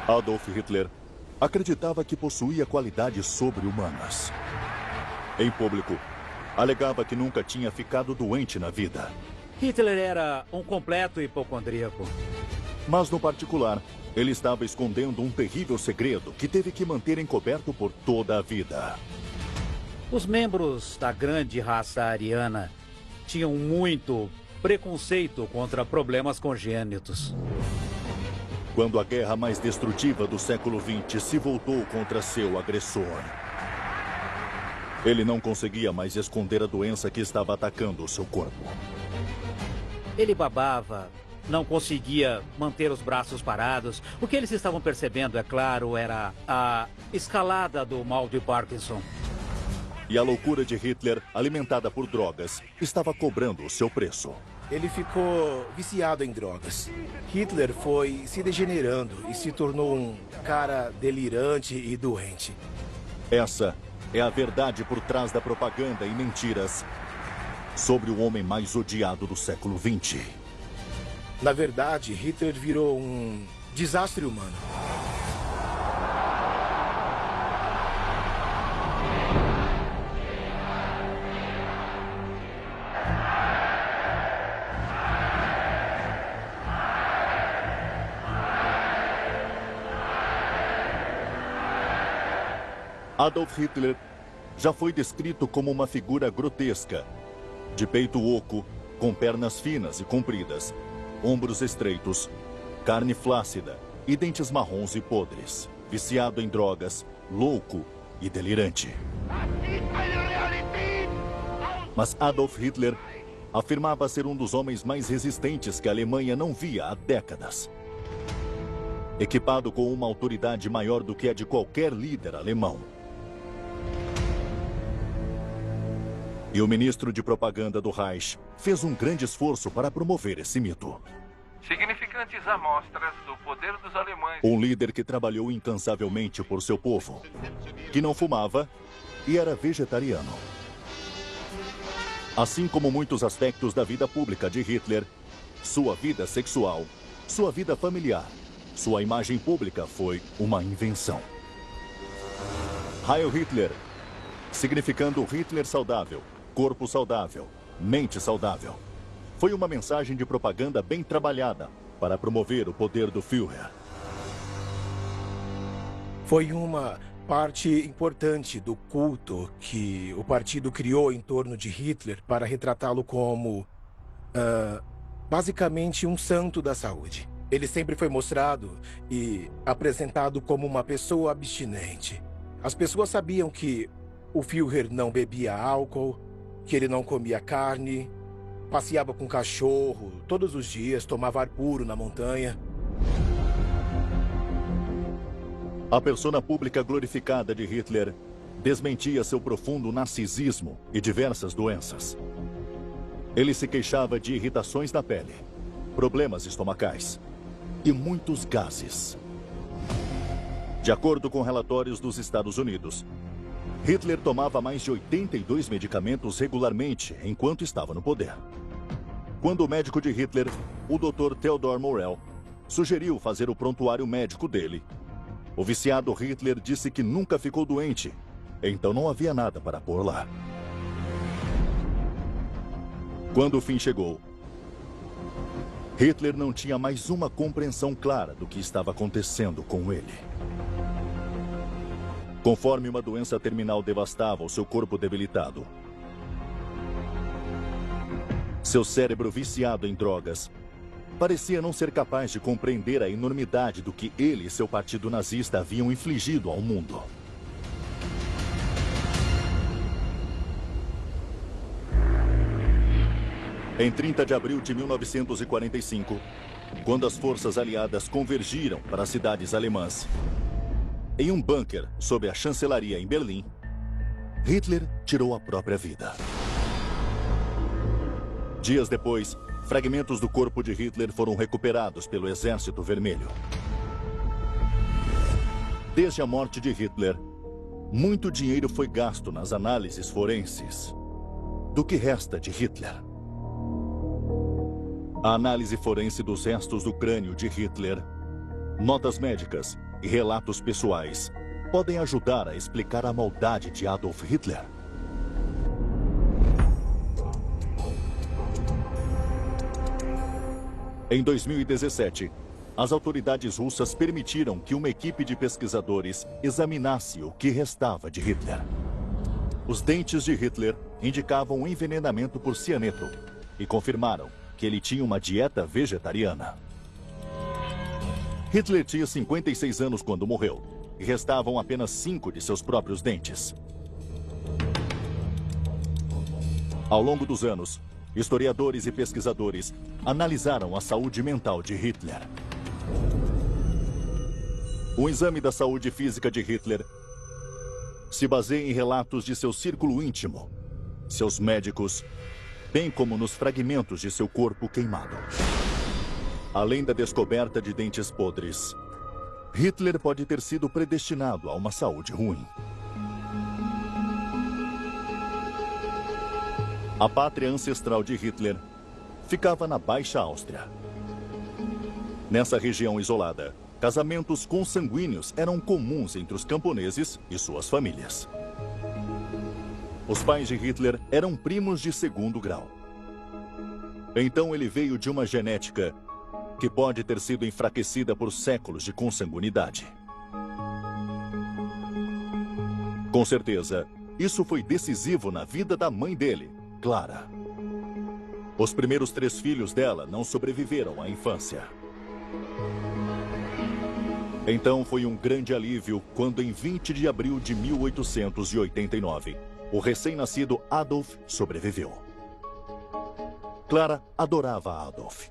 Adolf Hitler acreditava que possuía qualidades sobre-humanas. Em público, alegava que nunca tinha ficado doente na vida. Hitler era um completo hipocondríaco. Mas no particular, ele estava escondendo um terrível segredo que teve que manter encoberto por toda a vida. Os membros da grande raça ariana tinham muito preconceito contra problemas congênitos. Quando a guerra mais destrutiva do século XX se voltou contra seu agressor, ele não conseguia mais esconder a doença que estava atacando o seu corpo. Ele babava, não conseguia manter os braços parados. O que eles estavam percebendo, é claro, era a escalada do mal de Parkinson. E a loucura de Hitler, alimentada por drogas, estava cobrando o seu preço. Ele ficou viciado em drogas. Hitler foi se degenerando e se tornou um cara delirante e doente. Essa é a verdade por trás da propaganda e mentiras sobre o homem mais odiado do século XX. Na verdade, Hitler virou um desastre humano. Adolf Hitler já foi descrito como uma figura grotesca, de peito oco, com pernas finas e compridas, ombros estreitos, carne flácida e dentes marrons e podres, viciado em drogas, louco e delirante. Mas Adolf Hitler afirmava ser um dos homens mais resistentes que a Alemanha não via há décadas. Equipado com uma autoridade maior do que a de qualquer líder alemão. E o ministro de propaganda do Reich fez um grande esforço para promover esse mito. Significantes amostras do poder dos alemães. Um líder que trabalhou incansavelmente por seu povo, que não fumava e era vegetariano. Assim como muitos aspectos da vida pública de Hitler, sua vida sexual, sua vida familiar, sua imagem pública foi uma invenção. Heil Hitler, significando Hitler saudável, corpo saudável, mente saudável. Foi uma mensagem de propaganda bem trabalhada para promover o poder do Führer. Foi uma parte importante do culto que o partido criou em torno de Hitler para retratá-lo como, basicamente, um santo da saúde. Ele sempre foi mostrado e apresentado como uma pessoa abstinente. As pessoas sabiam que o Führer não bebia álcool, que ele não comia carne, passeava com cachorro todos os dias, tomava ar puro na montanha. A persona pública glorificada de Hitler desmentia seu profundo narcisismo e diversas doenças. Ele se queixava de irritações na pele, problemas estomacais e muitos gases. De acordo com relatórios dos Estados Unidos, Hitler tomava mais de 82 medicamentos regularmente enquanto estava no poder. Quando o médico de Hitler, o Dr. Theodor Morell, sugeriu fazer o prontuário médico dele, o viciado Hitler disse que nunca ficou doente, então não havia nada para pôr lá. Quando o fim chegou, Hitler não tinha mais uma compreensão clara do que estava acontecendo com ele. Conforme uma doença terminal devastava o seu corpo debilitado, seu cérebro viciado em drogas parecia não ser capaz de compreender a enormidade do que ele e seu partido nazista haviam infligido ao mundo. Em 30 de abril de 1945, quando as forças aliadas convergiram para as cidades alemãs, em um bunker sob a chancelaria em Berlim, Hitler tirou a própria vida. Dias depois, fragmentos do corpo de Hitler foram recuperados pelo Exército Vermelho. Desde a morte de Hitler, muito dinheiro foi gasto nas análises forenses do que resta de Hitler. A análise forense dos restos do crânio de Hitler, notas médicas e relatos pessoais podem ajudar a explicar a maldade de Adolf Hitler. Em 2017, as autoridades russas permitiram que uma equipe de pesquisadores examinasse o que restava de Hitler. Os dentes de Hitler indicavam um envenenamento por cianeto e confirmaram que ele tinha uma dieta vegetariana. Hitler tinha 56 anos quando morreu e restavam apenas 5 de seus próprios dentes. Ao longo dos anos, historiadores e pesquisadores analisaram a saúde mental de Hitler. O exame da saúde física de Hitler se baseia em relatos de seu círculo íntimo, seus médicos, bem como nos fragmentos de seu corpo queimado. Além da descoberta de dentes podres, Hitler pode ter sido predestinado a uma saúde ruim. A pátria ancestral de Hitler ficava na Baixa Áustria. Nessa região isolada, casamentos consanguíneos eram comuns entre os camponeses e suas famílias. Os pais de Hitler eram primos de segundo grau. Então ele veio de uma genética que pode ter sido enfraquecida por séculos de consanguinidade. Com certeza, isso foi decisivo na vida da mãe dele, Clara. Os primeiros 3 filhos dela não sobreviveram à infância. Então foi um grande alívio quando, em 20 de abril de 1889, o recém-nascido Adolf sobreviveu. Clara adorava Adolf.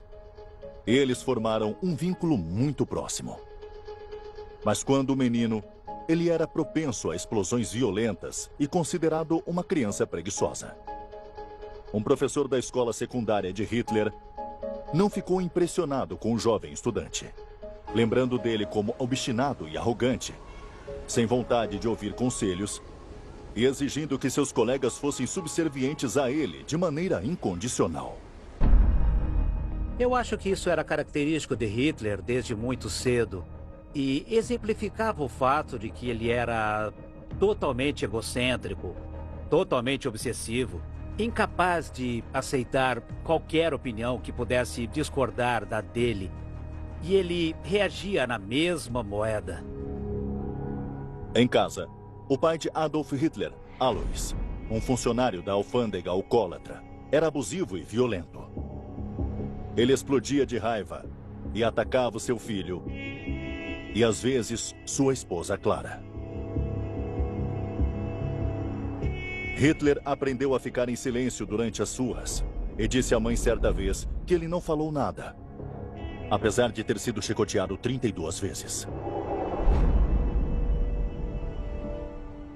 Eles formaram um vínculo muito próximo. Mas quando o menino, ele era propenso a explosões violentas e considerado uma criança preguiçosa. Um professor da escola secundária de Hitler não ficou impressionado com o jovem estudante, lembrando dele como obstinado e arrogante, sem vontade de ouvir conselhos e exigindo que seus colegas fossem subservientes a ele de maneira incondicional. Eu acho que isso era característico de Hitler desde muito cedo e exemplificava o fato de que ele era totalmente egocêntrico, totalmente obsessivo, incapaz de aceitar qualquer opinião que pudesse discordar da dele. E ele reagia na mesma moeda. Em casa, o pai de Adolf Hitler, Alois, um funcionário da alfândega alcoólatra, era abusivo e violento. Ele explodia de raiva e atacava o seu filho e, às vezes, sua esposa Clara. Hitler aprendeu a ficar em silêncio durante as surras e disse à mãe certa vez que ele não falou nada, apesar de ter sido chicoteado 32 vezes.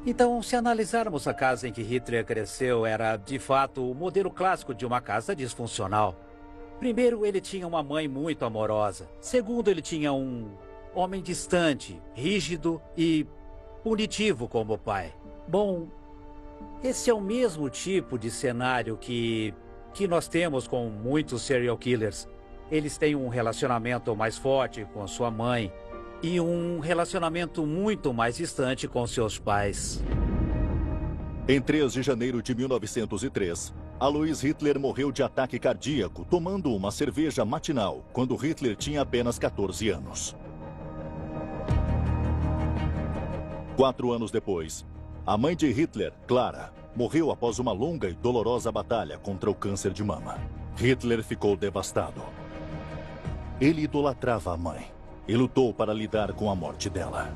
Então, se analisarmos a casa em que Hitler cresceu, era, de fato, o modelo clássico de uma casa disfuncional. Primeiro, ele tinha uma mãe muito amorosa. Segundo, ele tinha um homem distante, rígido e punitivo como pai. Bom, esse é o mesmo tipo de cenário que nós temos com muitos serial killers. Eles têm um relacionamento mais forte com sua mãe e um relacionamento muito mais distante com seus pais. Em 3 de janeiro de 1903, Alois Hitler morreu de ataque cardíaco tomando uma cerveja matinal, quando Hitler tinha apenas 14 anos. 4 anos depois, a mãe de Hitler, Clara, morreu após uma longa e dolorosa batalha contra o câncer de mama. Hitler ficou devastado. Ele idolatrava a mãe e lutou para lidar com a morte dela.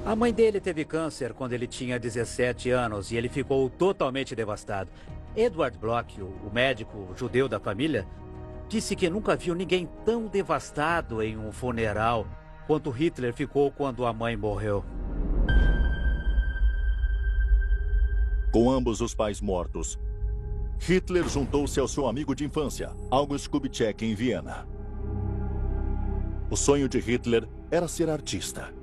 A mãe dele teve câncer quando ele tinha 17 anos e ele ficou totalmente devastado. Edward Bloch, o médico judeu da família, disse que nunca viu ninguém tão devastado em um funeral quanto Hitler ficou quando a mãe morreu. Com ambos os pais mortos, Hitler juntou-se ao seu amigo de infância, August Kubitschek, em Viena. O sonho de Hitler era ser artista.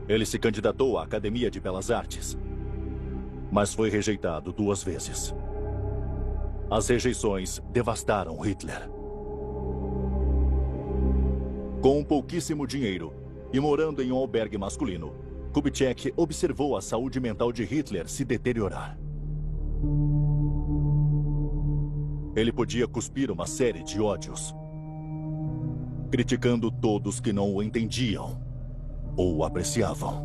Ele se candidatou à Academia de Belas Artes, mas foi rejeitado 2 vezes. As rejeições devastaram Hitler. Com pouquíssimo dinheiro e morando em um albergue masculino, Kubitschek observou a saúde mental de Hitler se deteriorar. Ele podia cuspir uma série de ódios, criticando todos que não o entendiam ou o apreciavam.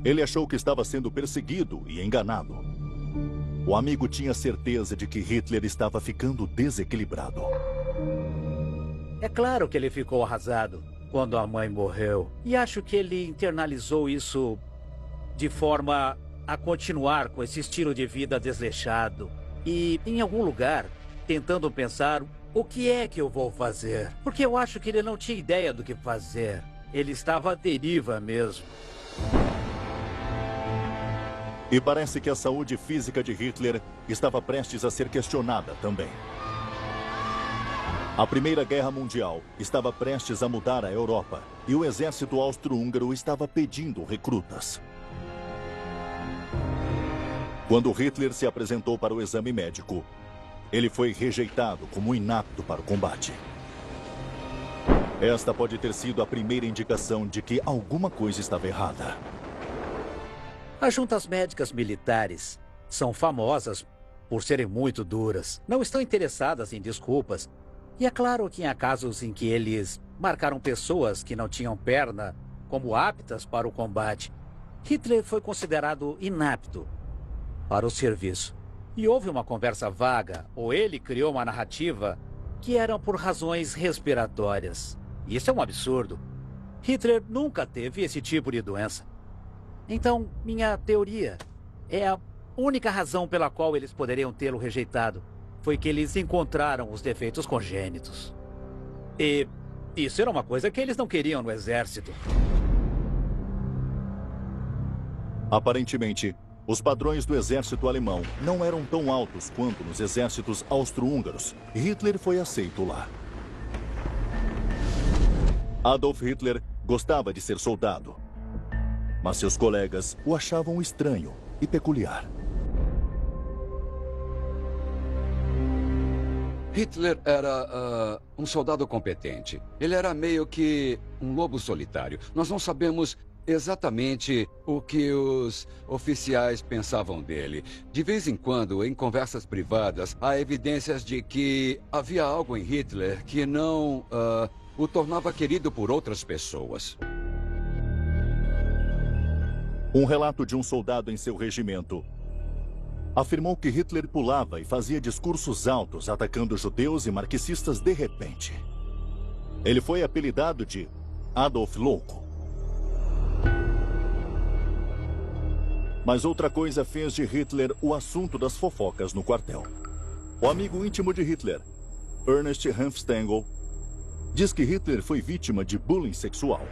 Ele achou que estava sendo perseguido e enganado. O amigo tinha certeza de que Hitler estava ficando desequilibrado. É claro que ele ficou arrasado quando a mãe morreu. E acho que ele internalizou isso de forma a continuar com esse estilo de vida desleixado. E, em algum lugar, tentando pensar o que é que eu vou fazer. Porque eu acho que ele não tinha ideia do que fazer. Ele estava à deriva mesmo. E parece que a saúde física de Hitler estava prestes a ser questionada também. A Primeira Guerra Mundial estava prestes a mudar a Europa e o exército austro-húngaro estava pedindo recrutas. Quando Hitler se apresentou para o exame médico, ele foi rejeitado como inapto para o combate. Esta pode ter sido a primeira indicação de que alguma coisa estava errada. As juntas médicas militares são famosas por serem muito duras. Não estão interessadas em desculpas. E é claro que há casos em que eles marcaram pessoas que não tinham perna como aptas para o combate. Hitler foi considerado inapto para o serviço. E houve uma conversa vaga, ou ele criou uma narrativa, que eram por razões respiratórias. Isso é um absurdo. Hitler nunca teve esse tipo de doença. Então, minha teoria é a única razão pela qual eles poderiam tê-lo rejeitado foi que eles encontraram os defeitos congênitos. E isso era uma coisa que eles não queriam no exército. Aparentemente, os padrões do exército alemão não eram tão altos quanto nos exércitos austro-húngaros, e Hitler foi aceito lá. Adolf Hitler gostava de ser soldado, mas seus colegas o achavam estranho e peculiar. Hitler era um soldado competente. Ele era meio que um lobo solitário. Nós não sabemos exatamente o que os oficiais pensavam dele. De vez em quando, em conversas privadas, há evidências de que havia algo em Hitler que não o tornava querido por outras pessoas. Um relato de um soldado em seu regimento afirmou que Hitler pulava e fazia discursos altos atacando judeus e marxistas de repente. Ele foi apelidado de Adolf Louco. Mas outra coisa fez de Hitler o assunto das fofocas no quartel. O amigo íntimo de Hitler, Ernest Hanfstaengl, diz que Hitler foi vítima de bullying sexual.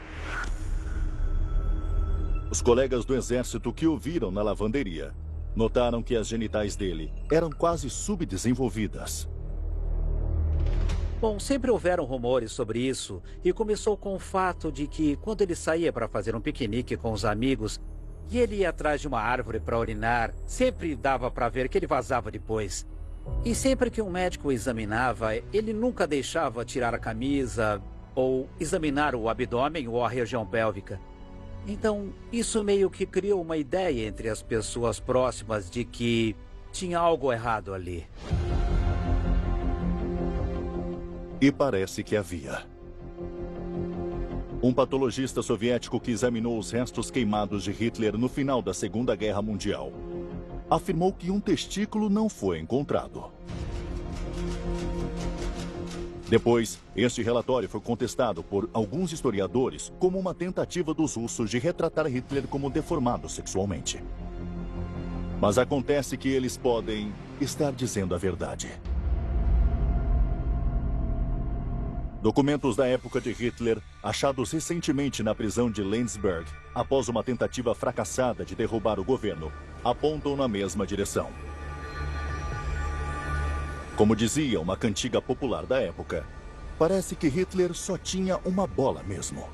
Os colegas do exército que o viram na lavanderia notaram que as genitais dele eram quase subdesenvolvidas. Bom, sempre houveram rumores sobre isso e começou com o fato de que quando ele saía para fazer um piquenique com os amigos e ele ia atrás de uma árvore para urinar, sempre dava para ver que ele vazava depois. E sempre que um médico o examinava, ele nunca deixava tirar a camisa ou examinar o abdômen ou a região pélvica. Então, isso meio que criou uma ideia entre as pessoas próximas de que tinha algo errado ali. E parece que havia. Um patologista soviético que examinou os restos queimados de Hitler no final da Segunda Guerra Mundial afirmou que um testículo não foi encontrado. Depois, este relatório foi contestado por alguns historiadores como uma tentativa dos russos de retratar Hitler como deformado sexualmente. Mas acontece que eles podem estar dizendo a verdade. Documentos da época de Hitler, achados recentemente na prisão de Landsberg, após uma tentativa fracassada de derrubar o governo, apontam na mesma direção. Como dizia uma cantiga popular da época, parece que Hitler só tinha uma bola mesmo.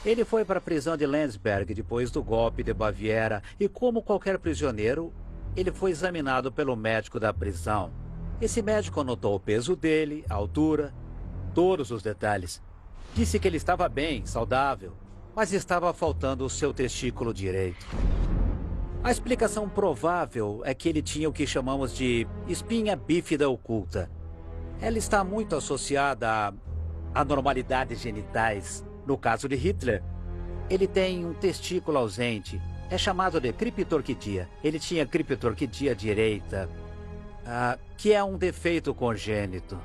Ele foi para a prisão de Landsberg depois do golpe de Baviera e, como qualquer prisioneiro, ele foi examinado pelo médico da prisão. Esse médico anotou o peso dele, a altura, todos os detalhes. Disse que ele estava bem, saudável, mas estava faltando o seu testículo direito. A explicação provável é que ele tinha o que chamamos de espinha bífida oculta. Ela está muito associada a anormalidades genitais. No caso de Hitler, ele tem um testículo ausente. É chamado de criptorquidia. Ele tinha criptorquidia direita, que é um defeito congênito.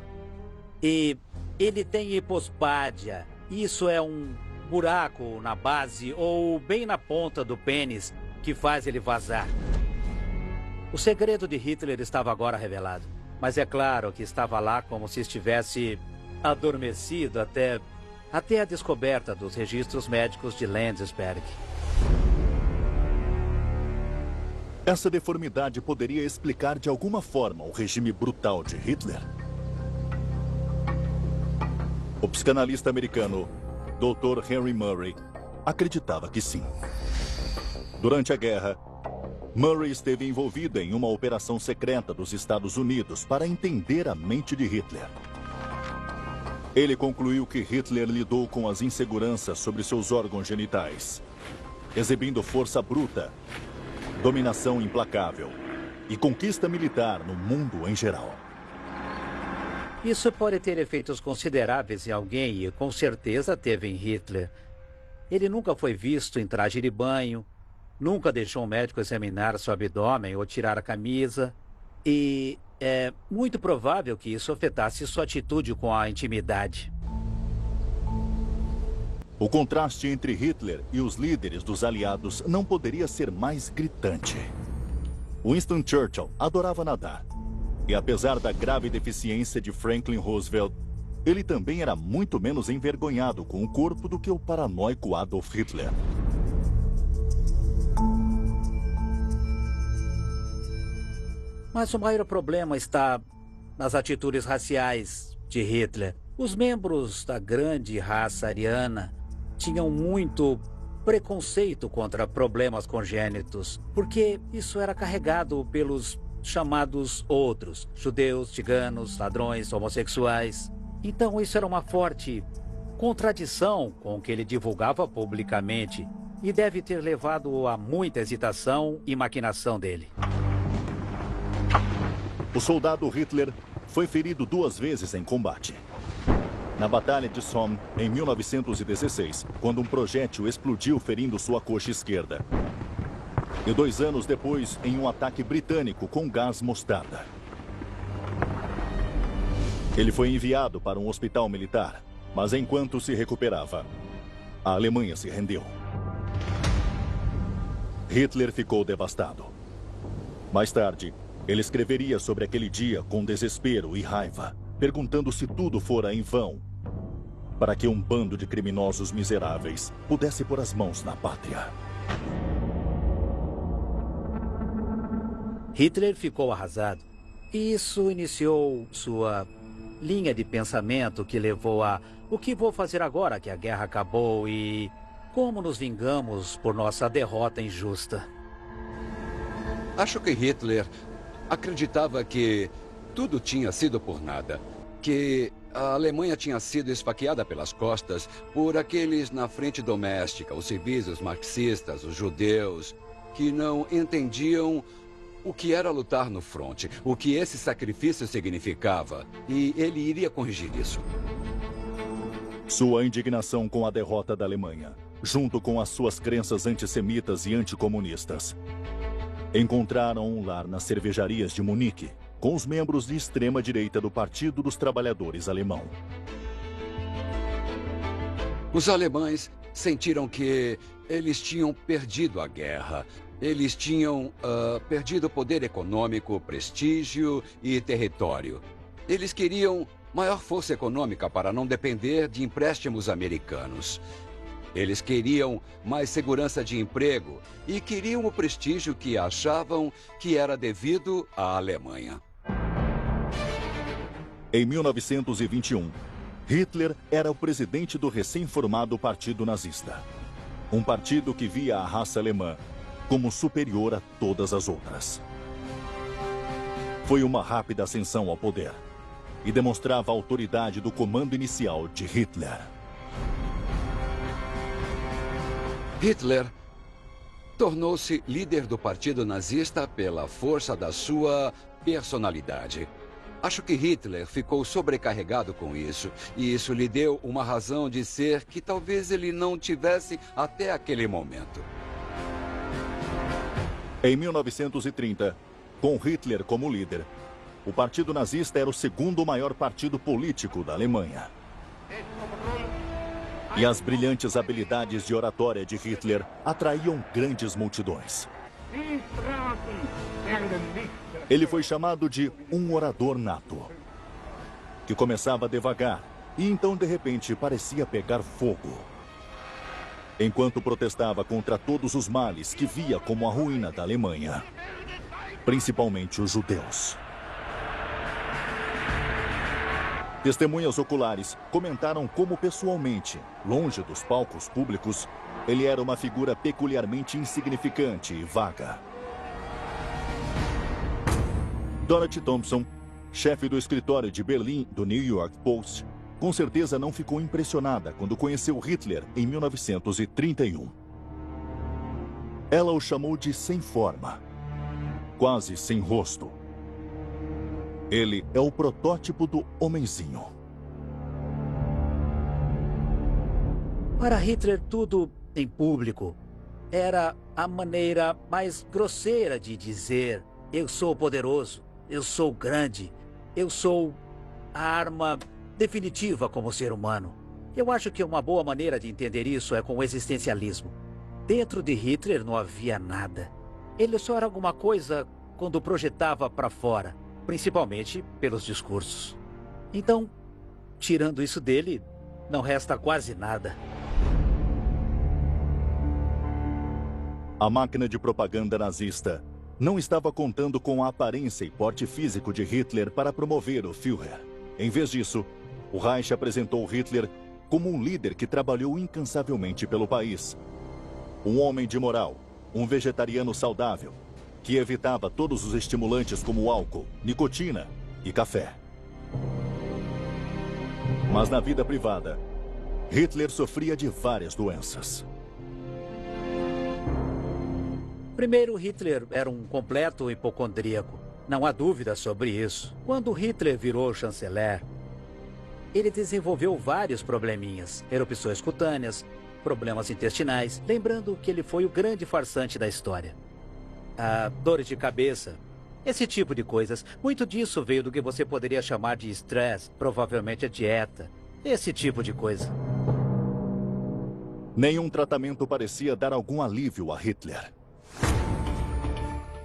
E ele tem hipospádia. Isso é um buraco na base ou bem na ponta do pênis que faz ele vazar. O segredo de Hitler estava agora revelado. Mas é claro que estava lá como se estivesse adormecido até a descoberta dos registros médicos de Landsberg. Essa deformidade poderia explicar de alguma forma o regime brutal de Hitler? O psicanalista americano Dr. Henry Murray acreditava que sim. Durante a guerra, Murray esteve envolvido em uma operação secreta dos Estados Unidos para entender a mente de Hitler. Ele concluiu que Hitler lidou com as inseguranças sobre seus órgãos genitais, exibindo força bruta, dominação implacável e conquista militar no mundo em geral. Isso pode ter efeitos consideráveis em alguém e com certeza teve em Hitler. Ele nunca foi visto em traje de banho, nunca deixou um médico examinar seu abdômen ou tirar a camisa. E é muito provável que isso afetasse sua atitude com a intimidade. O contraste entre Hitler e os líderes dos aliados não poderia ser mais gritante. Winston Churchill adorava nadar. E apesar da grave deficiência de Franklin Roosevelt, ele também era muito menos envergonhado com o corpo do que o paranoico Adolf Hitler. Mas o maior problema está nas atitudes raciais de Hitler. Os membros da grande raça ariana tinham muito preconceito contra problemas congênitos, porque isso era carregado pelos chamados outros, judeus, ciganos, ladrões, homossexuais. Então isso era uma forte contradição com o que ele divulgava publicamente e deve ter levado a muita hesitação e maquinação dele. O soldado Hitler foi ferido 2 vezes em combate. Na Batalha de Somme, em 1916, quando um projétil explodiu ferindo sua coxa esquerda. E 2 anos depois, em um ataque britânico com gás mostarda. Ele foi enviado para um hospital militar, mas enquanto se recuperava, a Alemanha se rendeu. Hitler ficou devastado. Mais tarde, ele escreveria sobre aquele dia com desespero e raiva, perguntando se tudo fora em vão, para que um bando de criminosos miseráveis pudesse pôr as mãos na pátria. Hitler ficou arrasado. E isso iniciou sua linha de pensamento que levou a o que vou fazer agora que a guerra acabou e como nos vingamos por nossa derrota injusta. Acho que Hitler acreditava que tudo tinha sido por nada. Que a Alemanha tinha sido esfaqueada pelas costas por aqueles na frente doméstica, os civis, os marxistas, os judeus, que não entendiam o que era lutar no fronte, o que esse sacrifício significava. E ele iria corrigir isso. Sua indignação com a derrota da Alemanha, junto com as suas crenças antissemitas e anticomunistas, encontraram um lar nas cervejarias de Munique, com os membros de extrema-direita do Partido dos Trabalhadores Alemão. Os alemães sentiram que eles tinham perdido a guerra. Eles tinham perdido poder econômico, prestígio e território. Eles queriam maior força econômica para não depender de empréstimos americanos. Eles queriam mais segurança de emprego e queriam o prestígio que achavam que era devido à Alemanha. Em 1921, Hitler era o presidente do recém-formado Partido Nazista. Um partido que via a raça alemã como superior a todas as outras. Foi uma rápida ascensão ao poder e demonstrava a autoridade do comando inicial de Hitler. Hitler tornou-se líder do partido nazista pela força da sua personalidade. Acho que Hitler ficou sobrecarregado com isso, e isso lhe deu uma razão de ser que talvez ele não tivesse até aquele momento. Em 1930, com Hitler como líder, o Partido Nazista era o segundo maior partido político da Alemanha. E as brilhantes habilidades de oratória de Hitler atraíam grandes multidões. Ele foi chamado de um orador nato, que começava devagar e então de repente parecia pegar fogo. Enquanto protestava contra todos os males que via como a ruína da Alemanha, principalmente os judeus. Testemunhas oculares comentaram como pessoalmente, longe dos palcos públicos, ele era uma figura peculiarmente insignificante e vaga. Dorothy Thompson, chefe do escritório de Berlim do New York Post, com certeza não ficou impressionada quando conheceu Hitler em 1931. Ela o chamou de sem forma, quase sem rosto. Ele é o protótipo do homenzinho. Para Hitler, tudo em público era a maneira mais grosseira de dizer: eu sou poderoso, eu sou grande, eu sou a arma definitiva como ser humano. Eu acho que uma boa maneira de entender isso é com o existencialismo. Dentro de Hitler não havia nada. Ele só era alguma coisa quando projetava para fora, principalmente pelos discursos. Então, tirando isso dele, não resta quase nada. A máquina de propaganda nazista não estava contando com a aparência e porte físico de Hitler para promover o Führer. Em vez disso, o Reich apresentou Hitler como um líder que trabalhou incansavelmente pelo país. Um homem de moral, um vegetariano saudável, que evitava todos os estimulantes como álcool, nicotina e café. Mas na vida privada, Hitler sofria de várias doenças. Primeiro, Hitler era um completo hipocondríaco. Não há dúvida sobre isso. Quando Hitler virou chanceler, ele desenvolveu vários probleminhas. Erupções cutâneas, problemas intestinais. Lembrando que ele foi o grande farsante da história. Dores de cabeça, esse tipo de coisas. Muito disso veio do que você poderia chamar de estresse, provavelmente a dieta. Esse tipo de coisa. Nenhum tratamento parecia dar algum alívio a Hitler.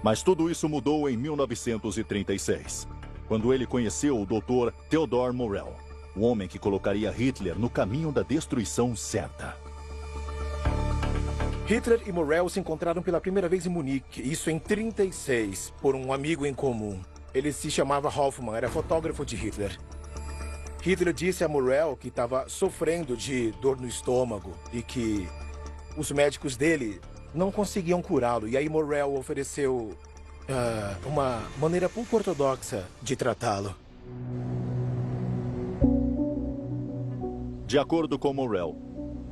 Mas tudo isso mudou em 1936, quando ele conheceu o Dr. Theodor Morell, o homem que colocaria Hitler no caminho da destruição certa. Hitler e Morell se encontraram pela primeira vez em Munique, isso em 1936, por um amigo em comum. Ele se chamava Hoffmann, era fotógrafo de Hitler. Hitler disse a Morell que estava sofrendo de dor no estômago e que os médicos dele não conseguiam curá-lo. E aí Morell ofereceu uma maneira pouco ortodoxa de tratá-lo. De acordo com Morell,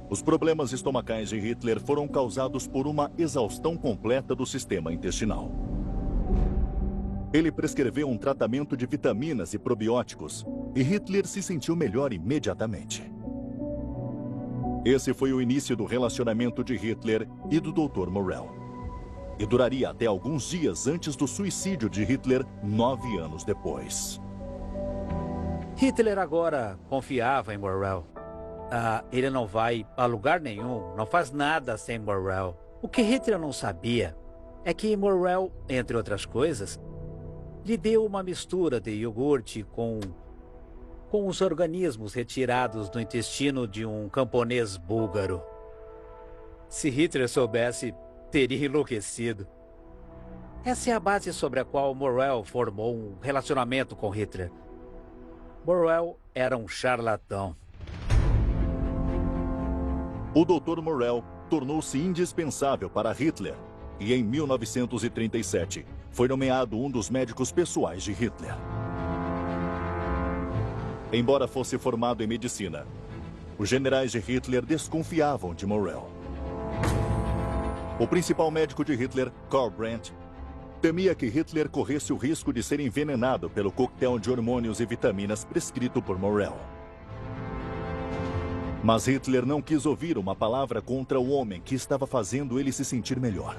os problemas estomacais de Hitler foram causados por uma exaustão completa do sistema intestinal. Ele prescreveu um tratamento de vitaminas e probióticos e Hitler se sentiu melhor imediatamente. Esse foi o início do relacionamento de Hitler e do Dr. Morell. E duraria até alguns dias antes do suicídio de Hitler, 9 anos depois. Hitler agora confiava em Morell. Ele não vai a lugar nenhum, não faz nada sem Morell. O que Hitler não sabia é que Morell, entre outras coisas, lhe deu uma mistura de iogurte com os organismos retirados do intestino de um camponês búlgaro. Se Hitler soubesse, teria enlouquecido. Essa é a base sobre a qual Morell formou um relacionamento com Hitler. Morell era um charlatão. O Dr. Morell tornou-se indispensável para Hitler e, em 1937, foi nomeado um dos médicos pessoais de Hitler. Embora fosse formado em medicina, os generais de Hitler desconfiavam de Morrell. O principal médico de Hitler, Karl Brandt, temia que Hitler corresse o risco de ser envenenado pelo coquetel de hormônios e vitaminas prescrito por Morrell. Mas Hitler não quis ouvir uma palavra contra o homem que estava fazendo ele se sentir melhor.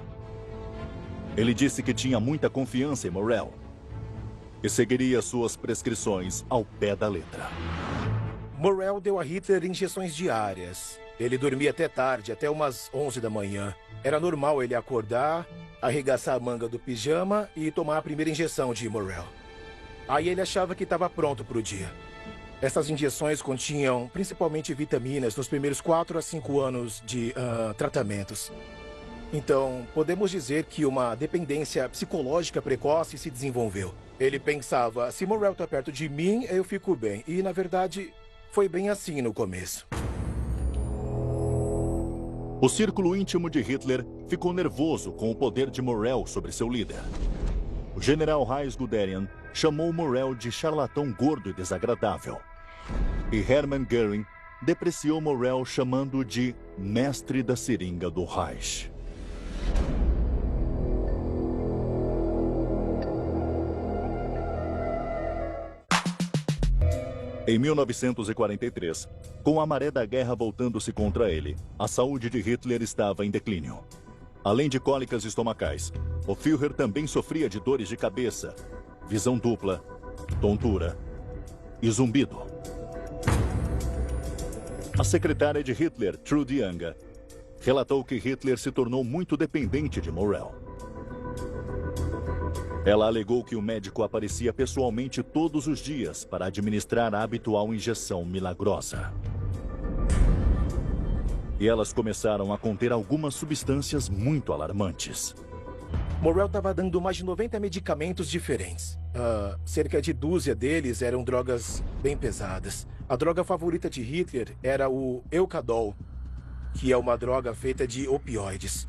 Ele disse que tinha muita confiança em Morrell e seguiria suas prescrições ao pé da letra. Morrell deu a Hitler injeções diárias. Ele dormia até tarde, até umas 11 da manhã. Era normal ele acordar, arregaçar a manga do pijama e tomar a primeira injeção de Morrell. Aí ele achava que estava pronto para o dia. Essas injeções continham principalmente vitaminas nos primeiros 4 a 5 anos de tratamentos. Então, podemos dizer que uma dependência psicológica precoce se desenvolveu. Ele pensava, se Morrell está perto de mim, eu fico bem. E, na verdade, foi bem assim no começo. O círculo íntimo de Hitler ficou nervoso com o poder de Morrell sobre seu líder. O general Heinz Guderian chamou Morrell de charlatão gordo e desagradável. E Hermann Göring depreciou Morrell chamando-o de mestre da seringa do Reich. Em 1943, com a maré da guerra voltando-se contra ele, a saúde de Hitler estava em declínio. Além de cólicas estomacais, o Führer também sofria de dores de cabeça, visão dupla, tontura e zumbido. A secretária de Hitler, Trude Younger, relatou que Hitler se tornou muito dependente de Morrell. Ela alegou que o médico aparecia pessoalmente todos os dias para administrar a habitual injeção milagrosa. E elas começaram a conter algumas substâncias muito alarmantes. Morrell estava dando mais de 90 medicamentos diferentes. Cerca de dúzia deles eram drogas bem pesadas. A droga favorita de Hitler era o Eucadol, que é uma droga feita de opioides,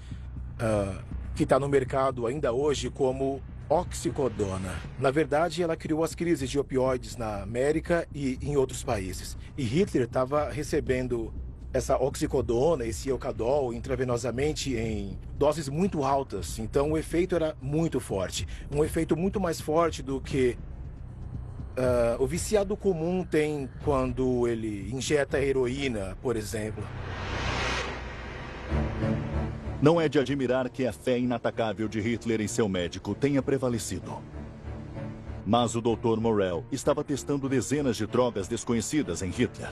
que está no mercado ainda hoje como oxicodona. Na verdade, ela criou as crises de opioides na América e em outros países. E Hitler estava recebendo essa oxicodona, esse Eucadol, intravenosamente em doses muito altas. Então, o efeito era muito forte. Um efeito muito mais forte do que o viciado comum tem quando ele injeta heroína, por exemplo. Não é de admirar que a fé inatacável de Hitler em seu médico tenha prevalecido. Mas o Dr. Morrell estava testando dezenas de drogas desconhecidas em Hitler,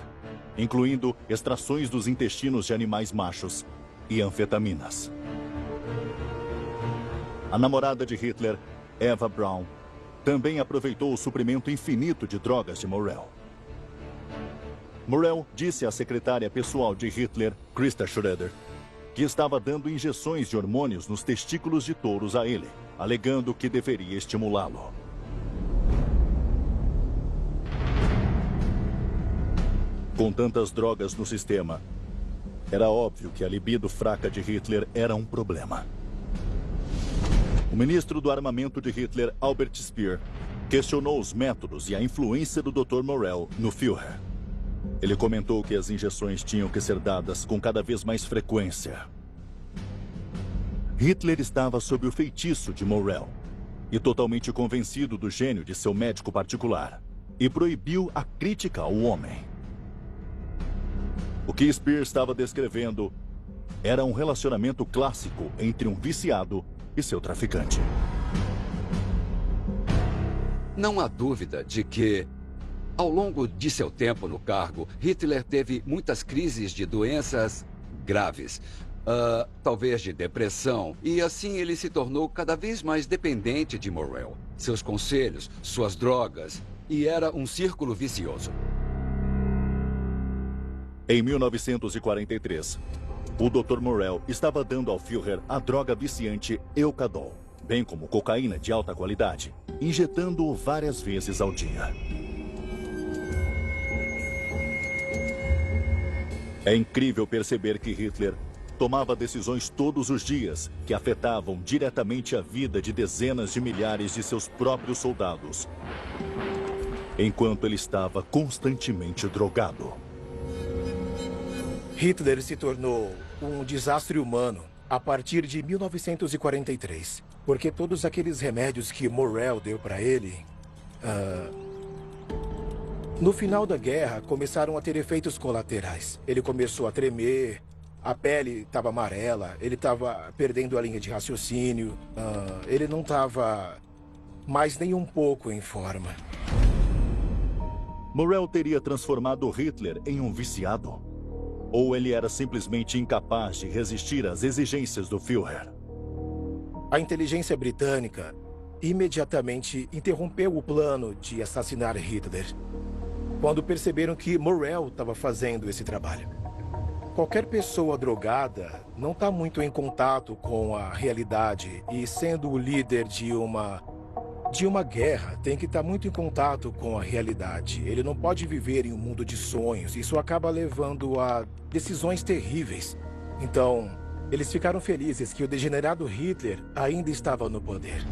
incluindo extrações dos intestinos de animais machos e anfetaminas. A namorada de Hitler, Eva Braun, também aproveitou o suprimento infinito de drogas de Morrell. Morrell disse à secretária pessoal de Hitler, Christa Schroeder, que estava dando injeções de hormônios nos testículos de touros a ele, alegando que deveria estimulá-lo. Com tantas drogas no sistema, era óbvio que a libido fraca de Hitler era um problema. O ministro do armamento de Hitler, Albert Speer, questionou os métodos e a influência do Dr. Morrell no Führer. Ele comentou que as injeções tinham que ser dadas com cada vez mais frequência. Hitler estava sob o feitiço de Morrell e totalmente convencido do gênio de seu médico particular, e proibiu a crítica ao homem. O que Speer estava descrevendo era um relacionamento clássico entre um viciado e seu traficante. Não há dúvida de que, ao longo de seu tempo no cargo, Hitler teve muitas crises de doenças graves, talvez de depressão, e assim ele se tornou cada vez mais dependente de Morrell, seus conselhos, suas drogas, e era um círculo vicioso. Em 1943, o Dr. Morrell estava dando ao Führer a droga viciante Eucadol, bem como cocaína de alta qualidade, injetando-o várias vezes ao dia. É incrível perceber que Hitler tomava decisões todos os dias que afetavam diretamente a vida de dezenas de milhares de seus próprios soldados, enquanto ele estava constantemente drogado. Hitler se tornou um desastre humano a partir de 1943, porque todos aqueles remédios que Morrell deu para ele, no final da guerra, começaram a ter efeitos colaterais. Ele começou a tremer, a pele estava amarela, ele estava perdendo a linha de raciocínio, ele não estava mais nem um pouco em forma. Morrell teria transformado Hitler em um viciado? Ou ele era simplesmente incapaz de resistir às exigências do Führer? A inteligência britânica imediatamente interrompeu o plano de assassinar Hitler quando perceberam que Morrell estava fazendo esse trabalho. Qualquer pessoa drogada não está muito em contato com a realidade e, sendo o líder de uma guerra, tem que estar muito em contato com a realidade. Ele não pode viver em um mundo de sonhos. Isso acaba levando a decisões terríveis. Então, eles ficaram felizes que o degenerado Hitler ainda estava no poder.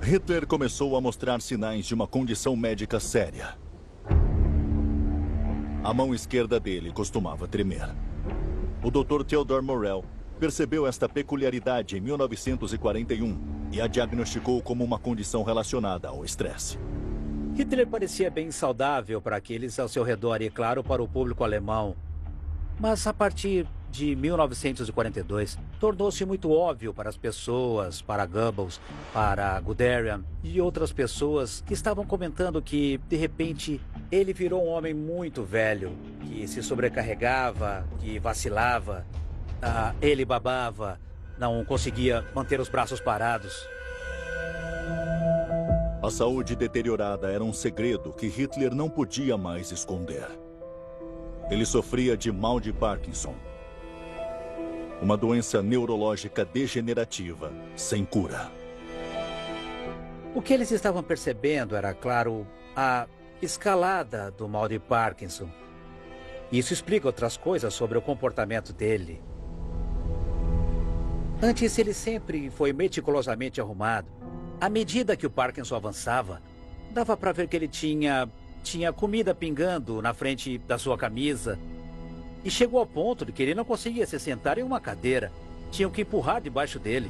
Hitler começou a mostrar sinais de uma condição médica séria. A mão esquerda dele costumava tremer. O Dr. Theodor Morrell percebeu esta peculiaridade em 1941 e a diagnosticou como uma condição relacionada ao estresse. Hitler parecia bem saudável para aqueles ao seu redor e, claro, para o público alemão. Mas a partir de 1942, tornou-se muito óbvio para as pessoas, para Goebbels, para Guderian e outras pessoas que estavam comentando que, de repente, ele virou um homem muito velho, que se sobrecarregava, que vacilava, ele babava, não conseguia manter os braços parados. A saúde deteriorada era um segredo que Hitler não podia mais esconder. Ele sofria de mal de Parkinson, uma doença neurológica degenerativa sem cura. O que eles estavam percebendo era, claro, a escalada do mal de Parkinson. Isso explica outras coisas sobre o comportamento dele. Antes, ele sempre foi meticulosamente arrumado. À medida que o Parkinson avançava, dava para ver que ele tinha comida pingando na frente da sua camisa. E chegou ao ponto de que ele não conseguia se sentar em uma cadeira. Tinham que empurrar debaixo dele.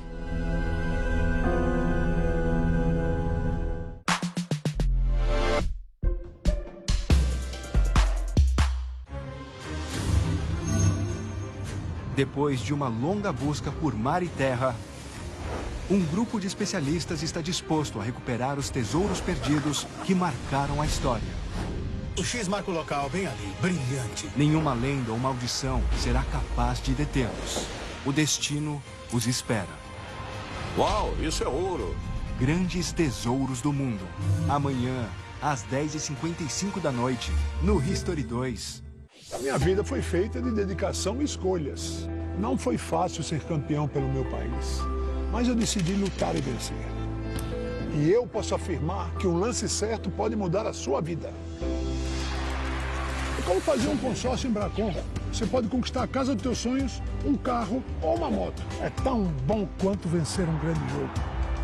Depois de uma longa busca por mar e terra, um grupo de especialistas está disposto a recuperar os tesouros perdidos que marcaram a história. O X marca o local, bem ali, brilhante. Nenhuma lenda ou maldição será capaz de detê-los. O destino os espera. Uau, isso é ouro! Grandes tesouros do mundo. Amanhã, às 10h55 da noite, no History 2. Minha vida foi feita de dedicação e escolhas. Não foi fácil ser campeão pelo meu país, mas eu decidi lutar e vencer. E eu posso afirmar que um lance certo pode mudar a sua vida. É como fazer um consórcio em Bracon. Você pode conquistar a casa dos teus sonhos, um carro ou uma moto. É tão bom quanto vencer um grande jogo.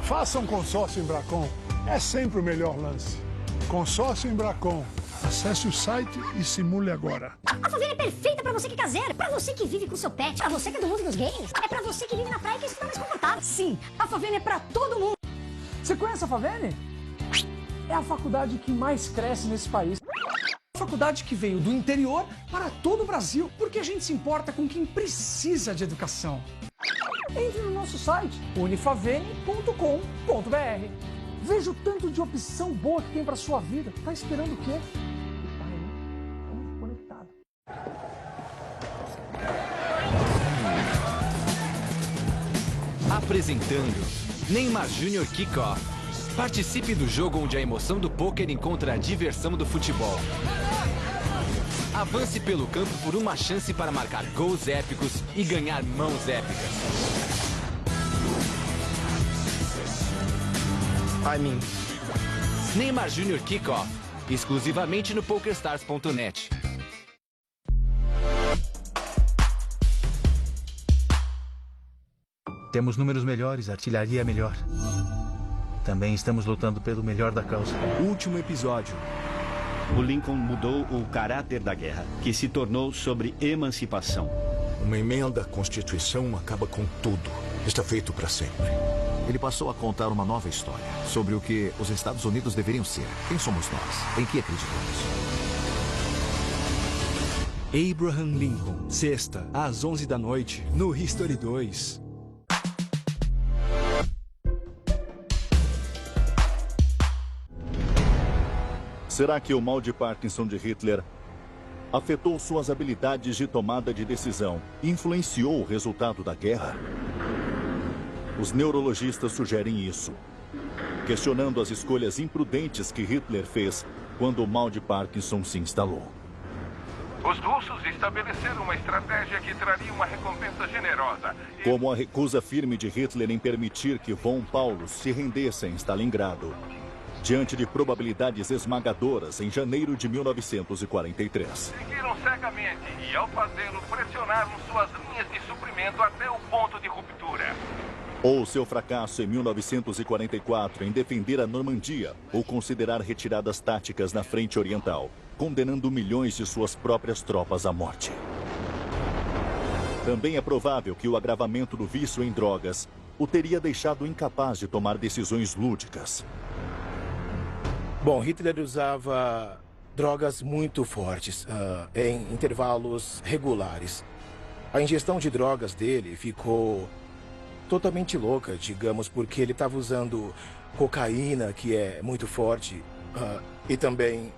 Faça um consórcio em Bracon. É sempre o melhor lance. Consórcio em Bracon. Acesse o site e simule agora. A Favela é perfeita pra você que é caseiro, pra você que vive com seu pet, pra você que é do mundo dos games, é pra você que vive na praia e quer estar mais confortável. Sim, a Favela é pra todo mundo. Você conhece a Favela? É a faculdade que mais cresce nesse país. A faculdade que veio do interior para todo o Brasil, porque a gente se importa com quem precisa de educação. Entre no nosso site, unifavene.com.br. Veja o tanto de opção boa que tem para sua vida. Tá esperando o quê? Conectado. Apresentando Neymar Jr. Kickoff. Participe do jogo onde a emoção do pôquer encontra a diversão do futebol. Avance pelo campo por uma chance para marcar gols épicos e ganhar mãos épicas. Neymar Jr. Kickoff, exclusivamente no PokerStars.net. Temos números melhores, artilharia melhor. Também estamos lutando pelo melhor da causa. Último episódio. O Lincoln mudou o caráter da guerra, que se tornou sobre emancipação. Uma emenda à Constituição acaba com tudo. Está feito para sempre. Ele passou a contar uma nova história sobre o que os Estados Unidos deveriam ser. Quem somos nós? Em que acreditamos? Abraham Lincoln, sexta, às 11 da noite, no History 2. Será que o mal de Parkinson de Hitler afetou suas habilidades de tomada de decisão e influenciou o resultado da guerra? Os neurologistas sugerem isso, questionando as escolhas imprudentes que Hitler fez quando o mal de Parkinson se instalou. Os russos estabeleceram uma estratégia que traria uma recompensa generosa. Como a recusa firme de Hitler em permitir que von Paulus se rendesse em Stalingrado, diante de probabilidades esmagadoras em janeiro de 1943. Seguiram cegamente e, ao fazê-lo, pressionaram suas linhas de suprimento até o ponto de ruptura. Ou seu fracasso em 1944 em defender a Normandia ou considerar retiradas táticas na frente oriental, condenando milhões de suas próprias tropas à morte. Também é provável que o agravamento do vício em drogas o teria deixado incapaz de tomar decisões lúdicas. Bom, Hitler usava drogas muito fortes, em intervalos regulares. A ingestão de drogas dele ficou totalmente louca, digamos, porque ele estava usando cocaína, que é muito forte, e também,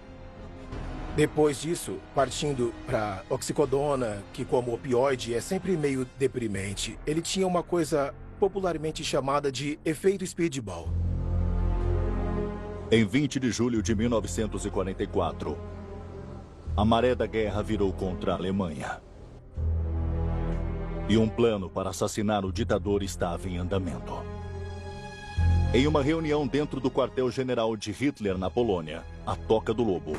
depois disso, partindo para oxicodona, que como opioide é sempre meio deprimente. Ele tinha uma coisa popularmente chamada de efeito speedball. Em 20 de julho de 1944, a maré da guerra virou contra a Alemanha. E um plano para assassinar o ditador estava em andamento. Em uma reunião dentro do quartel-general de Hitler na Polônia, a Toca do Lobo,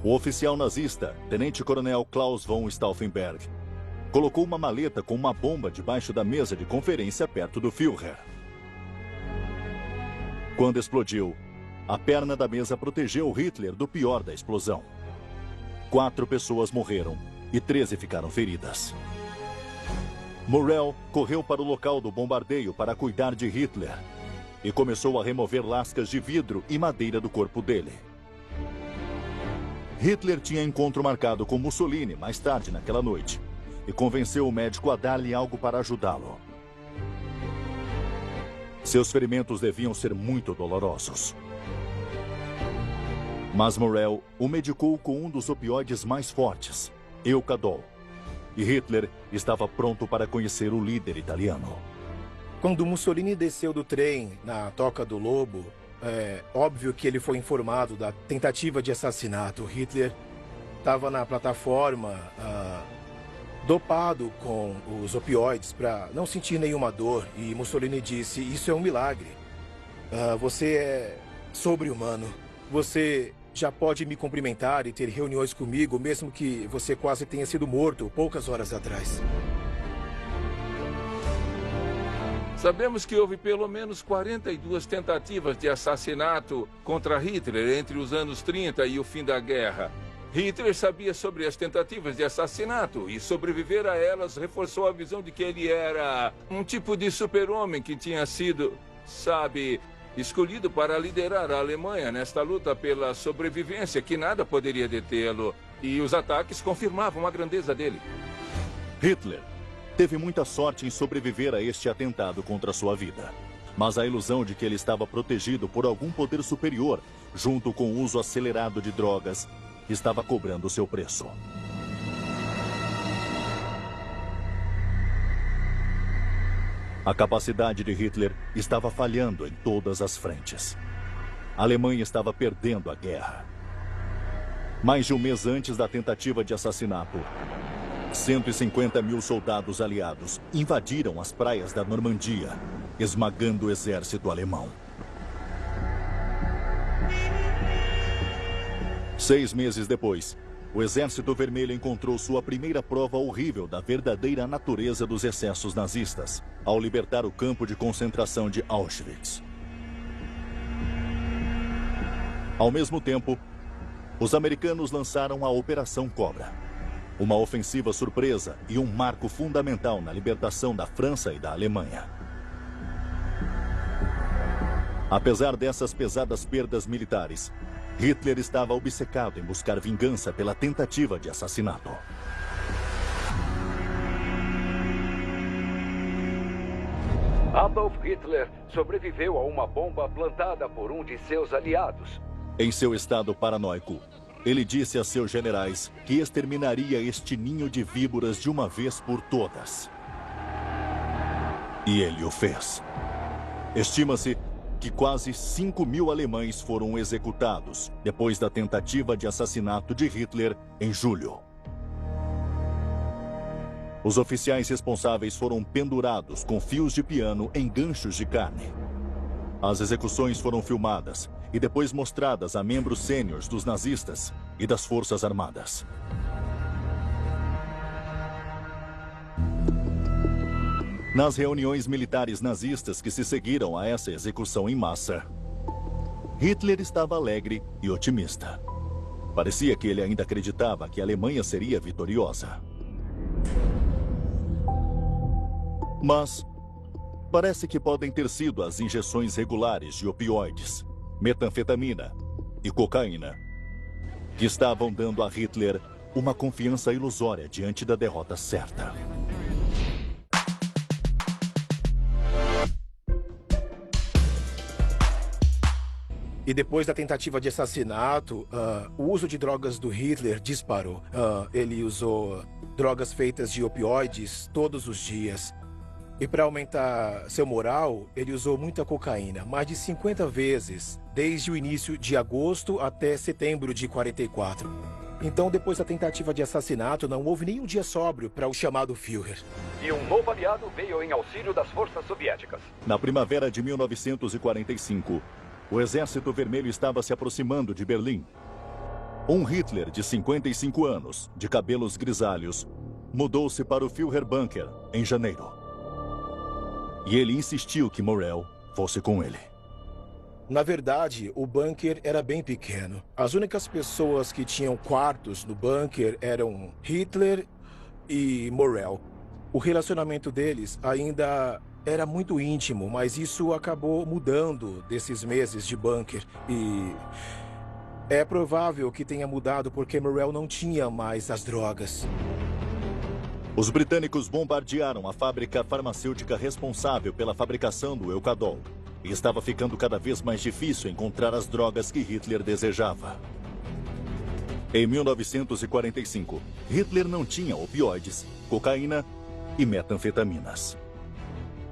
o oficial nazista, tenente-coronel Klaus von Stauffenberg, colocou uma maleta com uma bomba debaixo da mesa de conferência perto do Führer. Quando explodiu, a perna da mesa protegeu Hitler do pior da explosão. 4 pessoas morreram e 13 ficaram feridas. Morrell correu para o local do bombardeio para cuidar de Hitler e começou a remover lascas de vidro e madeira do corpo dele. Hitler tinha encontro marcado com Mussolini mais tarde naquela noite e convenceu o médico a dar-lhe algo para ajudá-lo. Seus ferimentos deviam ser muito dolorosos. Mas Morrell o medicou com um dos opioides mais fortes, Eucadol. E Hitler estava pronto para conhecer o líder italiano. Quando Mussolini desceu do trem na Toca do Lobo, é óbvio que ele foi informado da tentativa de assassinato. Hitler estava na plataforma, dopado com os opioides para não sentir nenhuma dor. E Mussolini disse, isso é um milagre. Você é sobre-humano. Você já pode me cumprimentar e ter reuniões comigo, mesmo que você quase tenha sido morto poucas horas atrás. Sabemos que houve pelo menos 42 tentativas de assassinato contra Hitler entre os anos 30 e o fim da guerra. Hitler sabia sobre as tentativas de assassinato e sobreviver a elas reforçou a visão de que ele era um tipo de super-homem que tinha sido, escolhido para liderar a Alemanha nesta luta pela sobrevivência, que nada poderia detê-lo. E os ataques confirmavam a grandeza dele. Hitler teve muita sorte em sobreviver a este atentado contra sua vida. Mas a ilusão de que ele estava protegido por algum poder superior, junto com o uso acelerado de drogas, estava cobrando seu preço. A capacidade de Hitler estava falhando em todas as frentes. A Alemanha estava perdendo a guerra. Mais de um mês antes da tentativa de assassinato, 150 mil soldados aliados invadiram as praias da Normandia, esmagando o exército alemão. 6 meses depois, o Exército Vermelho encontrou sua primeira prova horrível da verdadeira natureza dos excessos nazistas, ao libertar o campo de concentração de Auschwitz. Ao mesmo tempo, os americanos lançaram a Operação Cobra, uma ofensiva surpresa e um marco fundamental na libertação da França e da Alemanha. Apesar dessas pesadas perdas militares, Hitler estava obcecado em buscar vingança pela tentativa de assassinato. Adolf Hitler sobreviveu a uma bomba plantada por um de seus aliados. Em seu estado paranoico, ele disse a seus generais que exterminaria este ninho de víboras de uma vez por todas. E ele o fez. Estima-se que quase 5.000 alemães foram executados depois da tentativa de assassinato de Hitler em julho. Os oficiais responsáveis foram pendurados com fios de piano em ganchos de carne. As execuções foram filmadas e depois mostradas a membros sêniores dos nazistas e das Forças Armadas. Nas reuniões militares nazistas que se seguiram a essa execução em massa, Hitler estava alegre e otimista. Parecia que ele ainda acreditava que a Alemanha seria vitoriosa. Mas parece que podem ter sido as injeções regulares de opioides, metanfetamina e cocaína que estavam dando a Hitler uma confiança ilusória diante da derrota certa. E depois da tentativa de assassinato, o uso de drogas do Hitler disparou. Ele usou drogas feitas de opioides todos os dias. E para aumentar seu moral, ele usou muita cocaína, mais de 50 vezes, desde o início de agosto até setembro de 44. Então, depois da tentativa de assassinato, não houve nenhum dia sóbrio para o chamado Führer. E um novo aliado veio em auxílio das forças soviéticas. Na primavera de 1945, o Exército Vermelho estava se aproximando de Berlim. Um Hitler de 55 anos, de cabelos grisalhos, mudou-se para o Führer Bunker em janeiro. E ele insistiu que Morrell fosse com ele. Na verdade, o bunker era bem pequeno. As únicas pessoas que tinham quartos no bunker eram Hitler e Morrell. O relacionamento deles ainda era muito íntimo, mas isso acabou mudando desses meses de bunker. E é provável que tenha mudado porque Morrell não tinha mais as drogas. Os britânicos bombardearam a fábrica farmacêutica responsável pela fabricação do Eucadol. E estava ficando cada vez mais difícil encontrar as drogas que Hitler desejava. Em 1945, Hitler não tinha opioides, cocaína e metanfetaminas.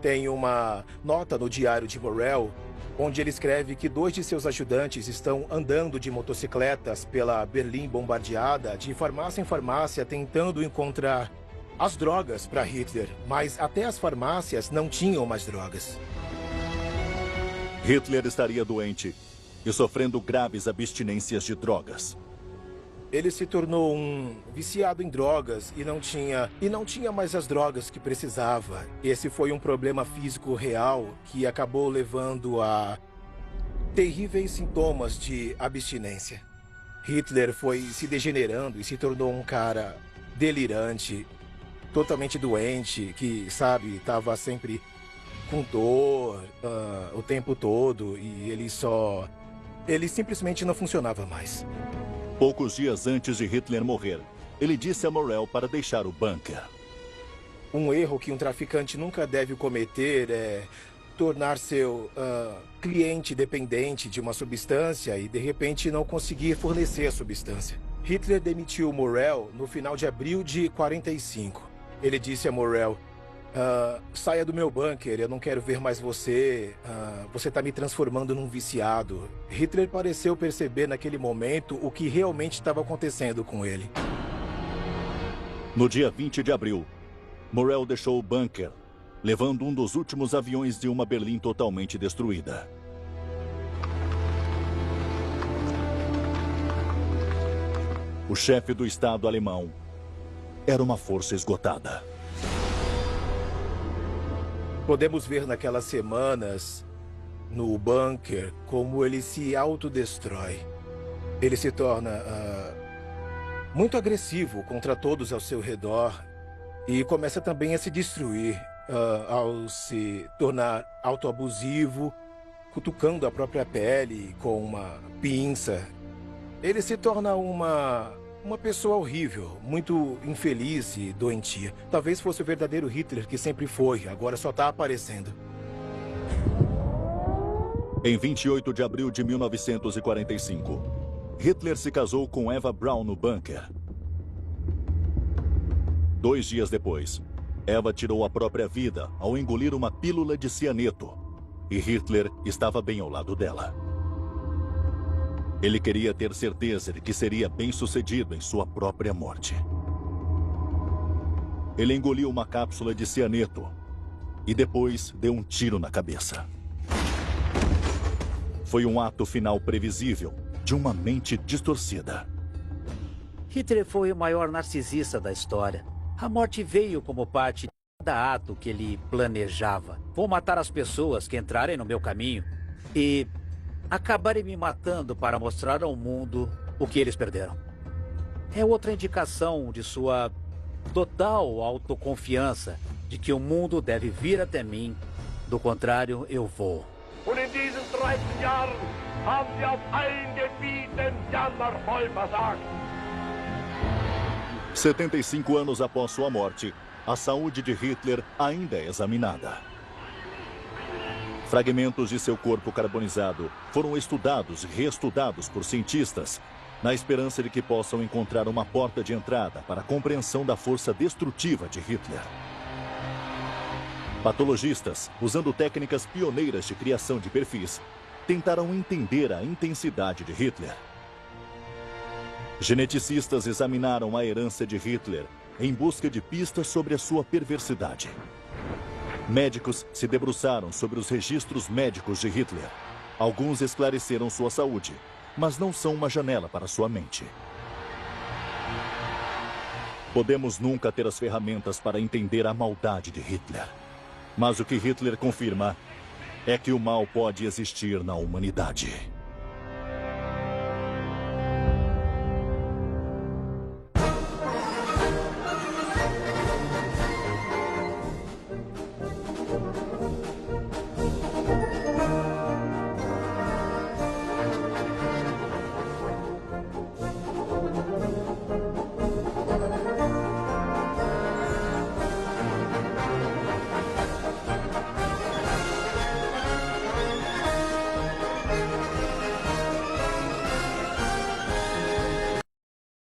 Tem uma nota no diário de Morrell, onde ele escreve que 2 de seus ajudantes estão andando de motocicletas pela Berlim bombardeada, de farmácia em farmácia, tentando encontrar as drogas para Hitler, mas até as farmácias não tinham mais drogas. Hitler estaria doente e sofrendo graves abstinências de drogas. Ele se tornou um viciado em drogas e não tinha mais as drogas que precisava. Esse foi um problema físico real que acabou levando a terríveis sintomas de abstinência. Hitler foi se degenerando e se tornou um cara delirante, totalmente doente, que, estava sempre com dor o tempo todo e ele simplesmente não funcionava mais. Poucos dias antes de Hitler morrer, ele disse a Morrell para deixar o bunker. Um erro que um traficante nunca deve cometer é tornar seu cliente dependente de uma substância e, de repente, não conseguir fornecer a substância. Hitler demitiu Morrell no final de abril de 45. Ele disse a Morrell: saia do meu bunker, eu não quero ver mais você. Você está me transformando num viciado. Hitler pareceu perceber naquele momento o que realmente estava acontecendo com ele. No dia 20 de abril, Morrell deixou o bunker, levando um dos últimos aviões de uma Berlim totalmente destruída. O chefe do Estado alemão era uma força esgotada. Podemos ver naquelas semanas, no bunker, como ele se autodestrói. Ele se torna muito agressivo contra todos ao seu redor e começa também a se destruir ao se tornar autoabusivo, cutucando a própria pele com uma pinça. Ele se torna uma pessoa horrível, muito infeliz e doentia. Talvez fosse o verdadeiro Hitler que sempre foi, agora só está aparecendo. Em 28 de abril de 1945, Hitler se casou com Eva Braun no bunker. 2 dias depois, Eva tirou a própria vida ao engolir uma pílula de cianeto, e Hitler estava bem ao lado dela. Ele queria ter certeza de que seria bem-sucedido em sua própria morte. Ele engoliu uma cápsula de cianeto e depois deu um tiro na cabeça. Foi um ato final previsível de uma mente distorcida. Hitler foi o maior narcisista da história. A morte veio como parte de cada ato que ele planejava. Vou matar as pessoas que entrarem no meu caminho e acabarem me matando para mostrar ao mundo o que eles perderam. É outra indicação de sua total autoconfiança de que o mundo deve vir até mim. Do contrário, eu vou. Und in diesen 13 Jahren haben sie auf allen Gebieten jammervoll versagt. 75 anos após sua morte, a saúde de Hitler ainda é examinada. Fragmentos de seu corpo carbonizado foram estudados e reestudados por cientistas, na esperança de que possam encontrar uma porta de entrada para a compreensão da força destrutiva de Hitler. Patologistas, usando técnicas pioneiras de criação de perfis, tentaram entender a intensidade de Hitler. Geneticistas examinaram a herança de Hitler em busca de pistas sobre a sua perversidade. Médicos se debruçaram sobre os registros médicos de Hitler. Alguns esclareceram sua saúde, mas não são uma janela para sua mente. Podemos nunca ter as ferramentas para entender a maldade de Hitler. Mas o que Hitler confirma é que o mal pode existir na humanidade.